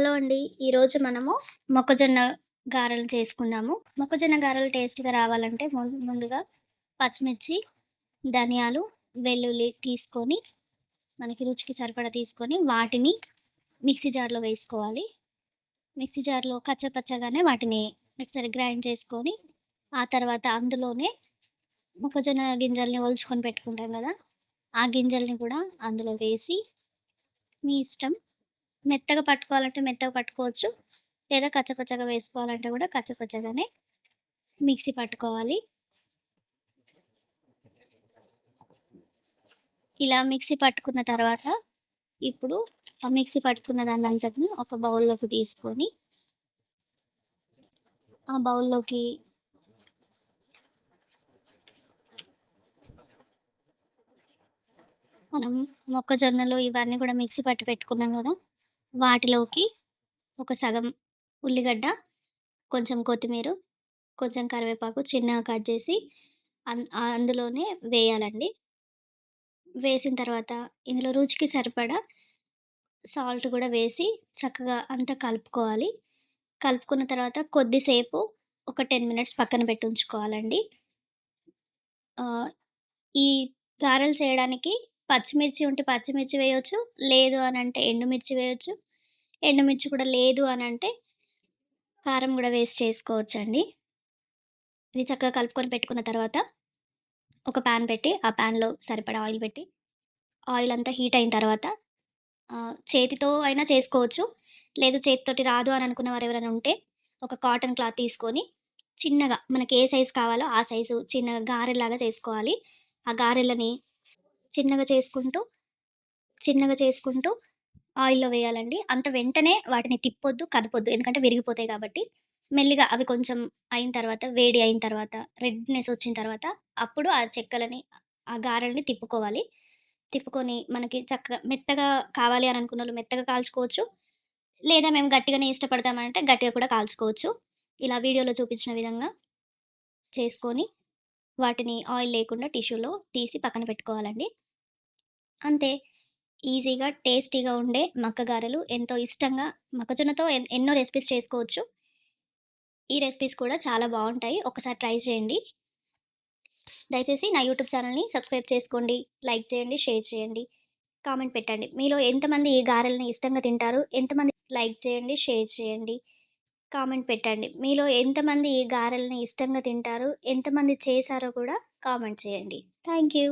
Hello అండి. ఈరోజు మనము మొక్కజొన్న గారెలు చేసుకుందాము. మొక్కజొన్న గారెలు టేస్ట్‌గా రావాలంటే ముందుగా పచ్చిమిర్చి, ధనియాలు, వెల్లుల్లి తీసుకొని మనకి రుచికి సరిపడా తీసుకొని వాటిని మిక్సీ జార్‌లో వేసుకోవాలి. మిక్సీ జార్‌లో కచ్చాపచ్చాగానే వాటిని ఒకసారి గ్రైండ్ చేసుకొని, ఆ తర్వాత అందులోనే మొక్కజొన్న గింజల్ని ఒలుచుకొని పెట్టుకుంటాం గదా! ఆ గింజల్ని కూడా అందులో వేసి మీ ఇష్టం. మెత్తగా పట్టుకోవాలంటే మెత్తగా పట్టుకోవచ్చు. లేదా కచ్చపచ్చగా వేసుకోవాలంటే కూడా కచ్చపచ్చగానే మిక్సీ పట్టుకోవాలి. ఇలా మిక్సీ పట్టుకున్న తర్వాత ఇప్పుడు ఆ మిక్సీ పట్టుకున్న దాన్నంతటిని ఒక బౌల్‌లోకి తీసుకొని, ఆ బౌల్‌లోకి మనం మొక్కజొన్నలు ఇవన్నీ కూడా మిక్సీ పట్టి పెట్టుకున్నాం గదా! వాటిలోకి ఒక సగం ఉల్లిగడ్డ, కొంచెం కొత్తిమీర, కొంచెం కరివేపాకు చిన్నగా కట్ చేసి అందులోనే వేయాలండి. వేసిన తర్వాత ఇందులో రుచికి సరిపడా సాల్ట్ గూడా వేసి చక్కగా అంతా కలుపుకోవాలి. కలుపుకున్న తర్వాత కొద్దిసేపు ఒక 10 మినిట్స్ పక్కన పెట్టుంచుకోవాలండి. ఆహ్, ఈ గారెలు చేయడానికి పచ్చిమిర్చి ఉంటే పచ్చిమిర్చి వేయొచ్చు. లేదు అనంటే ఎండుమిర్చి వేయొచ్చు. ఎండుమిర్చి కూడా లేదు అనంటే కారం గూడా వేసి చేసుకోవచ్చండి. ఇది చక్కగా కలుపుకొని పెట్టుకున్న తర్వాత ఒక పాన్ పెట్టి, ఆ పాన్‌లో సరిపడా ఆయిల్ పెట్టి, ఆయిల్ అంతా హీట్ అయిన తర్వాత చేతితో అయినా చేసుకోవచ్చు. లేదు చేతితోటి రాదు అని అనుకున్న వారెవరైనా ఉంటే, ఒక కాటన్ క్లాత్ తీసుకొని చిన్నగా మనకి ఏ సైజ్ కావాలో ఆ సైజు చిన్నగా గారెల్లాగా చేసుకోవాలి. ఆ గారెలని చిన్నగా చేసుకుంటూ, చిన్నగా చేసుకుంటూ ఆయిల్‌లో వేయాలండి. అంత వెంటనే వాటిని తిప్పొద్దు, కదపొద్దు. ఎందుకంటే విరిగిపోతాయి కాబట్టి. మెల్లిగా అవి కొంచెం అయిన తర్వాత, వేడి అయిన తర్వాత, రెడ్‌నెస్ వచ్చిన తర్వాత, అప్పుడు ఆ చెక్కలని, ఆ గారెల్ని తిప్పుకోవాలి. తిప్పుకొని మనకి చక్కగా మెత్తగా కావాలి అని అనుకున్నోళ్ళు మెత్తగా కాల్చుకోవచ్చు. లేదా మేము గట్టిగానే ఇష్టపడతామంటే గట్టిగా కూడా కాల్చుకోవచ్చు. ఇలా వీడియోలో చూపించిన విధంగా చేసుకొని, వాటిని ఆయిల్ లేకుండా టిష్యూలో తీసి పక్కన పెట్టుకోవాలండి. అంతే. ఈజీగా, టేస్టీగా ఉండే మక్క గారెలు ఎంతో ఇష్టంగా మొక్కజొన్నతో ఎన్నో రెసిపీస్ చేసుకోవచ్చు. ఈ రెసిపీస్ కూడా చాలా బావుంటాయి. ఒకసారి ట్రై చేయండి. దయచేసి నా యూట్యూబ్ ఛానెల్‌ని సబ్స్క్రైబ్ చేసుకోండి. లైక్ చేయండి, షేర్ చేయండి, కామెంట్ పెట్టండి. మీలో ఎంతమంది ఈ గారెల్ని ఇష్టంగా తింటారు? ఎంతమంది లైక్ చేయండి, షేర్ చేయండి, కామెంట్ పెట్టండి. మీలో ఎంతమంది ఈ గారెల్ని ఇష్టంగా తింటారు? ఎంతమంది చేశారో కూడా కామెంట్ చేయండి. Thank you.